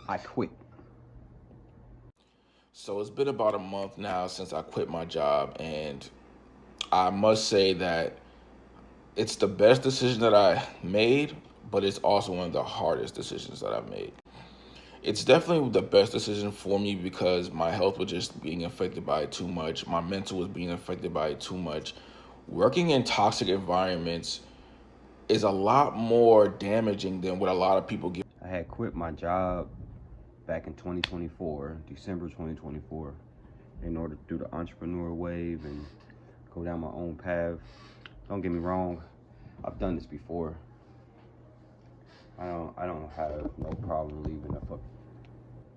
I quit. So it's been about a month now since I quit my job, and I must say that it's the best decision that I made, but it's also one of the hardest decisions that I've made. It's definitely the best decision for me because my health was just being affected by it too much. My mental was being affected by it too much. Working in toxic environments is a lot more damaging than what a lot of people give. I had quit my job back in 2024, December 2024, in order to do the entrepreneur wave and go down my own path. Don't get me wrong, I've done this before. I don't have no problem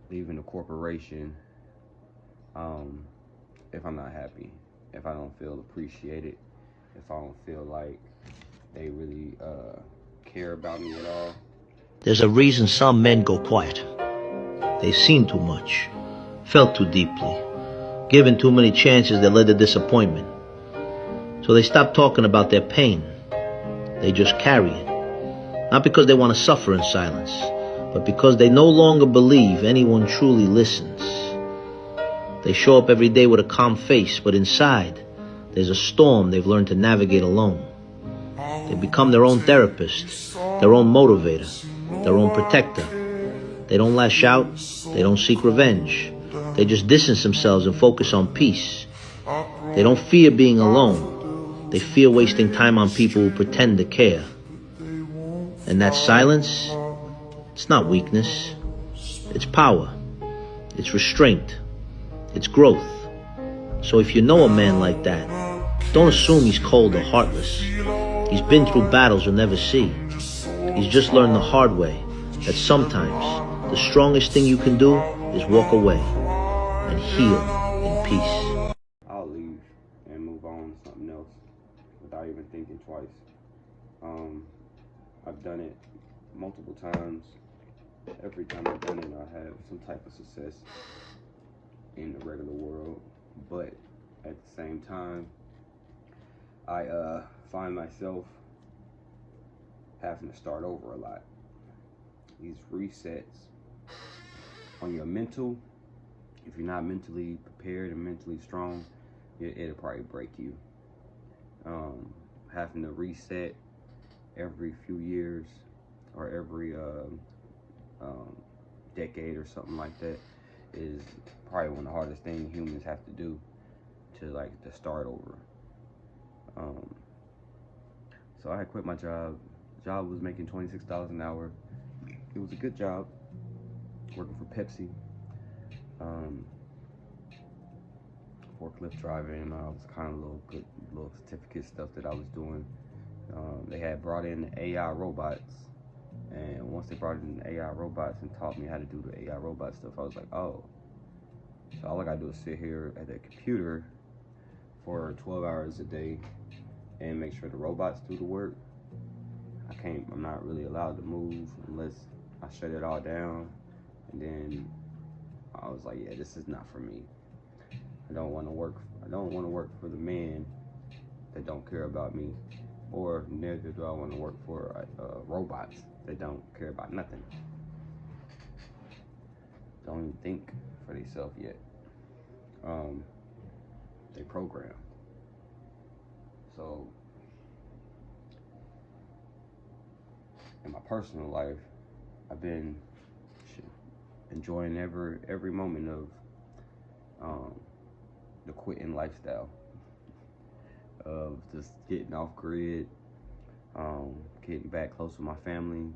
leaving a corporation if I'm not happy, if I don't feel appreciated, if I don't feel like they really care about me at all. There's a reason some men go quiet. They've seen too much, felt too deeply, given too many chances that led to disappointment. So they stop talking about their pain. They just carry it. Not because they want to suffer in silence, but because they no longer believe anyone truly listens. They show up every day with a calm face, but inside, there's a storm they've learned to navigate alone. They become their own therapist, their own motivator, their own protector. They don't lash out, they don't seek revenge. They just distance themselves and focus on peace. They don't fear being alone. They fear wasting time on people who pretend to care. And that silence, it's not weakness. It's power. It's restraint. It's growth. So if you know a man like that, don't assume he's cold or heartless. He's been through battles you'll never see. He's just learned the hard way that sometimes the strongest thing you can do is walk away and heal in peace. I'll leave and move on to something else without even thinking twice. I've done it multiple times. Every time I've done it, I have some type of success in the regular world. But at the same time, I find myself having to start over a lot. These resets on your mental, if you're not mentally prepared and mentally strong, it'll probably break you. Having to reset every few years or every decade or something like that is probably one of the hardest things humans have to do to start over. So I had quit my job. The job was making $26 an hour. It was a good job, working for Pepsi. Forklift driving. I was kind of little certificate stuff that I was doing. They had brought in AI robots, and once they brought in AI robots and taught me how to do the AI robot stuff, I was like, oh, so all I gotta do is sit here at the computer for 12 hours a day and make sure the robots do the work. I'm not really allowed to move unless I shut it all down. And then I was like, yeah, this is not for me. I don't want to work for the men that don't care about me, or neither do I want to work for robots that don't care about nothing. Don't even think for themselves yet. They program. So in my personal life, I've been enjoying every moment of the quitting lifestyle, of just getting off grid, getting back close with my family.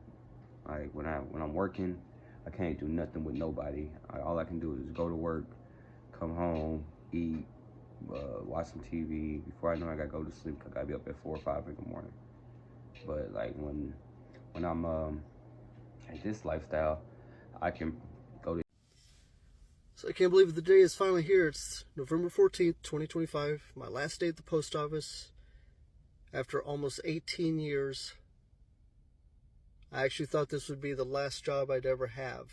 Like when I'm working, I can't do nothing with nobody. All I can do is go to work, come home, eat, watch some TV. Before I know it, I gotta go to sleep. I gotta be up at 4 or 5 in the morning. But like when I'm at this lifestyle, I can go to. So I can't believe the day is finally here. It's November 14th, 2025. My last day at the post office after almost 18 years. I actually thought this would be the last job I'd ever have.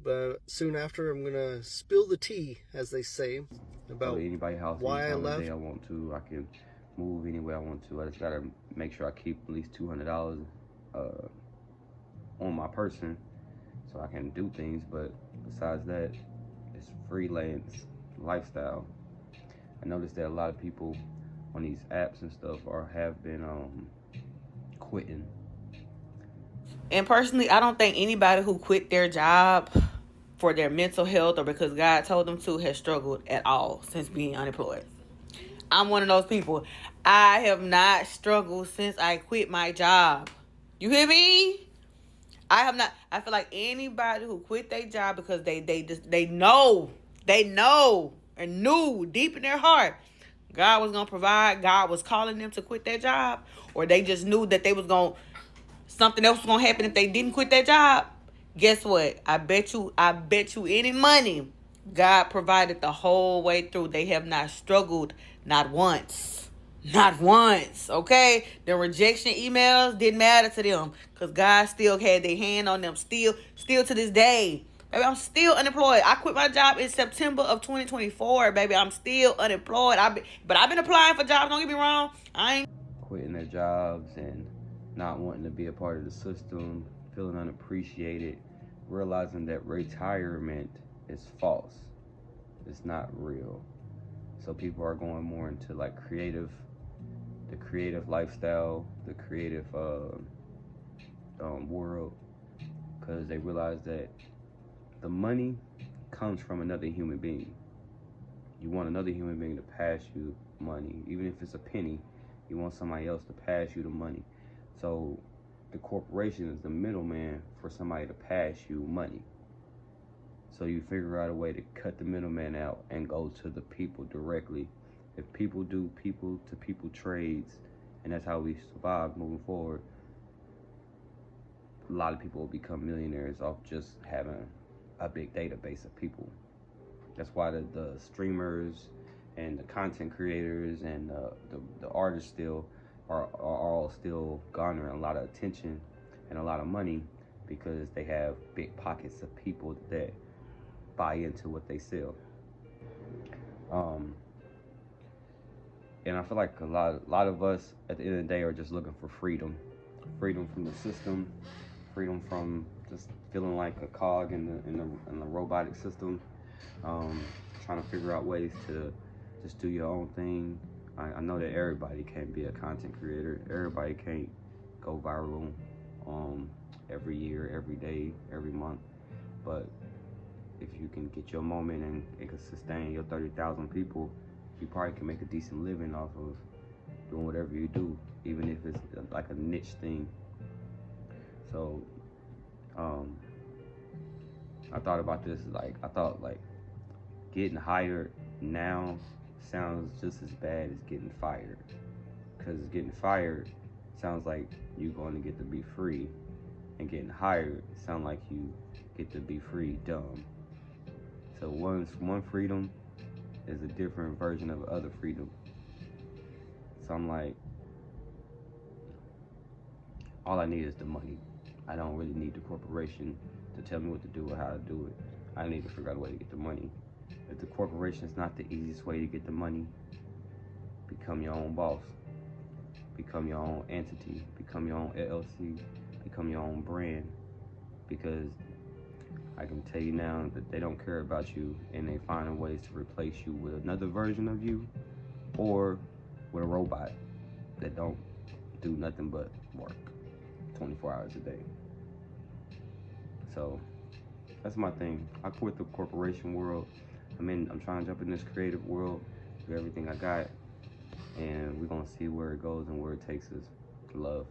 But soon after, I'm going to spill the tea, as they say, about anybody's house why I left. I want to. I can move any way I want to. I just got to make sure I keep at least $200 on my person so I can do things, but besides that, it's freelance lifestyle. I noticed that a lot of people on these apps and stuff have been quitting. And personally, I don't think anybody who quit their job for their mental health or because God told them to has struggled at all since being unemployed. I'm one of those people. I have not struggled since I quit my job. You hear me? I have not. I feel like anybody who quit their job because they know and knew deep in their heart God was gonna provide, God was calling them to quit their job, or they just knew that they was gonna something else was gonna happen if they didn't quit their job. Guess what? I bet you any money God provided the whole way through. They have not struggled, not once. Not once, okay? The rejection emails didn't matter to them because God still had their hand on them. Still to this day. Baby, I'm still unemployed. I quit my job in September of 2024, baby. I'm still unemployed. But I've been applying for jobs, don't get me wrong. I ain't Quitting their jobs and not wanting to be a part of the system, feeling unappreciated, realizing that retirement is false. It's not real. So people are going more into like the creative lifestyle, the creative world, because they realize that the money comes from another human being. You want another human being to pass you money, even if it's a penny. You want somebody else to pass you the money. So the corporation is the middleman for somebody to pass you money. So you figure out a way to cut the middleman out and go to the people directly. If people do people-to-people trades, and that's how we survive moving forward, a lot of people will become millionaires off just having a big database of people. That's why the streamers and the content creators and the artists still are all still garnering a lot of attention and a lot of money because they have big pockets of people that buy into what they sell. And I feel like a lot of us at the end of the day are just looking for freedom from the system, freedom from just feeling like a cog in the robotic system. Trying to figure out ways to just do your own thing. I know that everybody can't be a content creator. Everybody can't go viral every year, every day, every month. But if you can get your moment and it can sustain your 30,000 people, you probably can make a decent living off of doing whatever you do, even if it's like a niche thing. So I thought about this, I thought getting hired now sounds just as bad as getting fired, because getting fired sounds like you're going to get to be free, and getting hired sounds like you get to be free dumb. So one freedom is a different version of other freedom. So I'm like, all I need is the money. I don't really need the corporation to tell me what to do or how to do it. I need to figure out a way to get the money. If the corporation is not the easiest way to get the money, become your own boss. Become your own entity. Become your own LLC. Become your own brand. Because I can tell you now that they don't care about you, and they find ways to replace you with another version of you, or with a robot that don't do nothing but work 24 hours a day. So that's my thing. I quit the corporation world. I'm trying to jump in this creative world, do everything I got, and we're gonna see where it goes and where it takes us. Love.